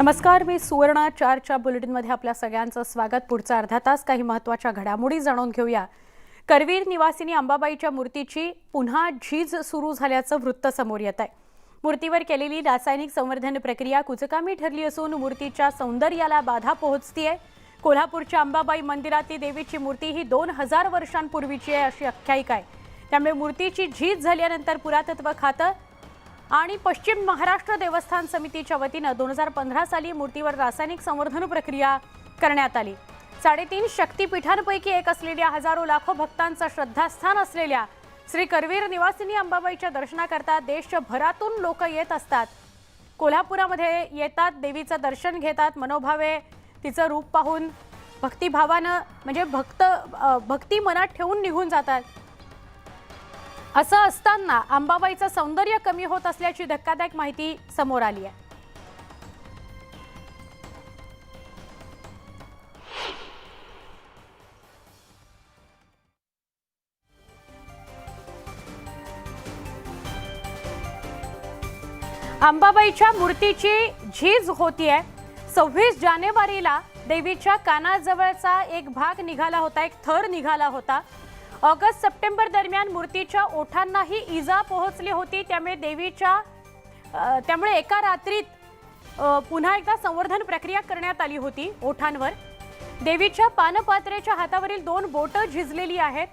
नमस्कार, मी सुवर्ण 4च्या बुलेटिनमध्ये आपल्या सगळ्यांचं स्वागत। पुढचा अर्धा तास काही महत्त्वाच्या घडामोडी जाणून घेऊया। करवीर निवासिनी अंबाबाईच्या मूर्तीची पुन्हा झीज सुरू झाल्याचं वृत्त समोर येत आहे। मूर्तीवर केलेली रासायनिक संवर्धन प्रक्रिया कुचकामी ठरली असून मूर्तीच्या सौंदर्याला बाधा पोहोचतीये। कोल्हापूरच्या अंबाबाई मंदिरातली देवीची मूर्ती ही 2000 वर्षांपूर्वीची आहे अशी आख्यायिका आहे। त्यामुळे मूर्तीची झीज झाल्यानंतर पुरातत्व खातं आणि पश्चिम महाराष्ट्र देवस्थान समितीच्या वतीने 2015 साली मूर्तीवर रासायनिक संवर्धन प्रक्रिया करण्यात आली। 3.5 शक्तिपीठांपैकी एक असलेल्या हजारो लाखो भक्तांचं श्रद्धास्थान असलेल्या श्री करवीर निवासिनी अंबाबाईच्या दर्शनाकरता देशभरातून लोक येत असतात। कोल्हापुरामध्ये येतात, देवीचं दर्शन घेतात, मनोभावे तिचं रूप पाहून भक्तिभावानं म्हणजे भक्ती मनात ठेवून निघून जातात। असं असताना अंबाबाईचं सौंदर्य कमी होत असल्याची धक्कादायक माहिती समोर आली आहे। अंबाबाईच्या मूर्तीची झीज होतीये। 26 जानेवारीला देवीच्या कानाजवळचा एक भाग निघाला होता, एक थर निघाला होता। ऑगस्ट सप्टेंबर दरम्यान मूर्तीच्या ओठांनाही इजा पोहोचली होती। त्यामुळे एका रात्रीत पुन्हा एकदा संवर्धन प्रक्रिया करण्यात आली होती ओठांवर। देवीच्या पानपात्रेच्या हातावरील 2 बोटं झिजलेली आहेत।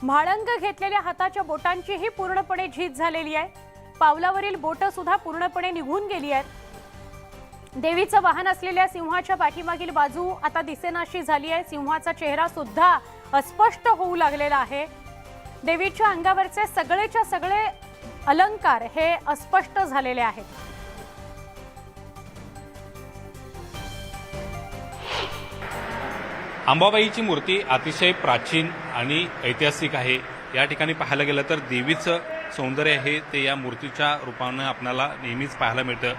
म्हाळंग घेतलेल्या हाताच्या बोटांचीही पूर्णपणे झीज झालेली आहे। पावलावरील बोटं सुद्धा पूर्णपणे निघून गेली आहेत। देवीचं वाहन असलेल्या सिंहाच्या पाठीमागील बाजू आता दिसेनाशी झाली आहे। सिंहाचा चेहरा सुद्धा अस्पष्ट होऊ लागलेला आहे। देवीच्या अंगावरचे सगळेच्या सगळे अलंकार हे अस्पष्ट झालेले आहेत। अंबाबाईची मूर्ती अतिशय प्राचीन आणि ऐतिहासिक आहे। या ठिकाणी पाहायला गेलं तर देवीचं सौंदर्य आहे ते या मूर्तीच्या रूपानं आपल्याला नेहमीच पाहायला मिळतं।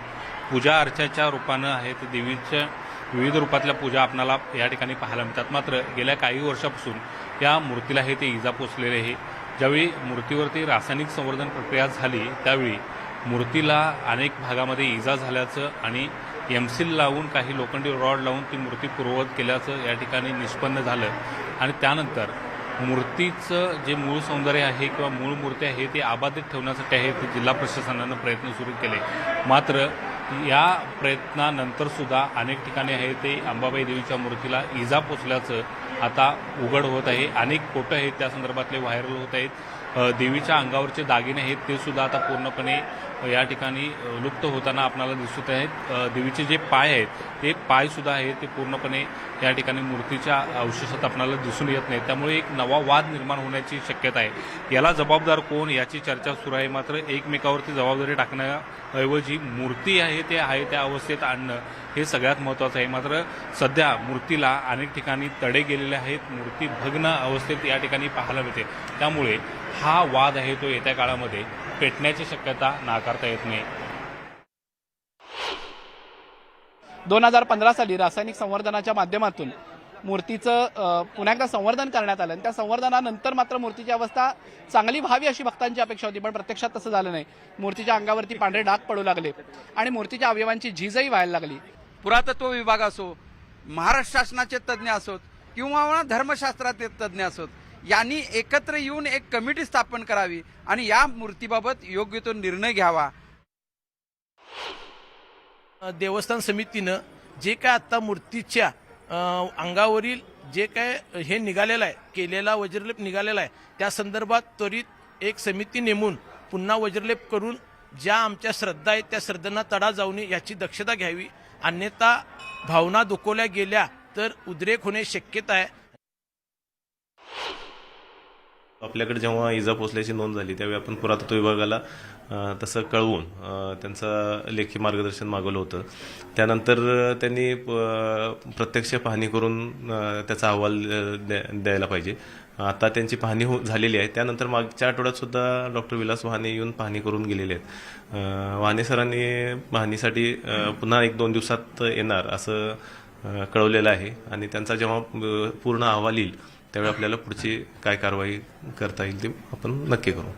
पूजा अर्चाच्या रूपानं आहे ते देवीच्या विविध रूपातल्या पूजा आपल्याला या ठिकाणी पाहायला मिळतात। मात्र गेल्या काही वर्षापासून या मूर्तीला हे ते इजा पोचलेले आहे। ज्यावेळी मूर्तीवरती रासायनिक संवर्धन प्रक्रिया झाली त्यावेळी मूर्तीला अनेक भागामध्ये इजा झाल्याचं आणि एमसील लावून काही लोखंडी रॉड लावून ती मूर्ती पूर्ववत केल्याचं या ठिकाणी निष्पन्न झालं। आणि त्यानंतर मूर्तीचं जे मूळ सौंदर्य आहे किंवा मूळ मूर्ती आहे ते अबाधित ठेवण्यासाठी आहे ते जिल्हा प्रशासनानं प्रयत्न सुरू केले। मात्र या प्रयत्नानंतर सुद्धा अनेक ठिकाणी आहे ते अंबाबाई देवीच्या मूर्तीला इजा पोचल्याचं आता उघड होत आहे। अनेक फोटो आहेत त्या संदर्भातले व्हायरल होत आहेत। देवीच्या अंगावरचे दागिने आहेत ते सुद्धा आता पूर्णपणे या ठिकाणी लुप्त होताना आपल्याला दिसत आहेत। देवीचे जे पाय आहेत ते पाय सुद्धा आहेत ते पूर्णपणे या ठिकाणी मूर्तीच्या अवशेषात आपल्याला दिसून येत नाही। त्यामुळे एक नवा वाद निर्माण होण्याची शक्यता आहे। याला जबाबदार कोण याची चर्चा सुरू आहे। मात्र एकमेकावरती जबाबदारी टाकण्याऐवजी मूर्ती आहे ते आहे त्या अवस्थेत आणणं हे सगळ्यात महत्त्वाचं आहे। मात्र सध्या मूर्तीला अनेक ठिकाणी तडे गेलेले आहेत। मूर्ती भग्न अवस्थेत या ठिकाणी पाहायला मिळते। त्यामुळे हा वाद आहे तो येत्या काळामध्ये पेटण्याची शक्यता नाकारता येत नाही। 2015 साली रासायनिक संवर्धनाच्या माध्यमातून मूर्तीचं पुन्हा एकदा संवर्धन करण्यात आलं आणि त्या संवर्धनानंतर मात्र मूर्तीची अवस्था चांगली व्हावी अशी भक्तांची अपेक्षा होती, पण प्रत्यक्षात तसं झालं नाही। मूर्तीच्या अंगावरती पांढरे डाग पडू लागले आणि मूर्तीच्या अवयवांची झीजही व्हायला लागली। पुरातत्व विभाग असो, महाराष्ट्र शासनाचे तज्ज्ञ असोत किंवा धर्मशास्त्राचे तज्ज्ञ असोत, यांनी एकत्र येऊन एक कमिटी स्थापन करावी आणि या मूर्तीबाबत योग्य तो निर्णय घ्यावा। देवस्थान समितीनं जे काय आता मूर्तीच्या अंगावरील जे काय हे निघालेलं आहे, केलेला वज्रलेप निघालेला आहे, त्या संदर्भात त्वरित एक समिती नेमून पुन्हा वज्रलेप करून ज्या आमच्या श्रद्धा आहेत त्या श्रद्धांना तडा जाऊ नये याची दक्षता घ्यावी। अन्यथा भावना दुखवल्या गेल्या तर उद्रेक होण्याची शक्यता आहे। आपल्याकडे जेव्हा इजा पोचल्याची नोंद झाली त्यावेळी आपण पुरातत्व विभागाला तसं कळवून त्यांचं लेखी मार्गदर्शन मागवलं होतं। त्यानंतर त्यांनी प्रत्यक्ष पाहणी करून त्याचा अहवाल द्यायला पाहिजे। आता त्यांची पाहणी झालेली आहे। त्यानंतर मागच्या आठवड्यात सुद्धा डॉक्टर विलास वाहने येऊन पाहणी करून गेलेले आहेत। वाहने सरांनी पाहणीसाठी पुन्हा 1-2 दिवसात येणार असं कळवलेलं आहे आणि त्यांचा जेव्हा पूर्ण अहवाल येईल त्यावेळी आपल्याला पुढची काय कारवाई करता येईल ते आपण नक्की करू।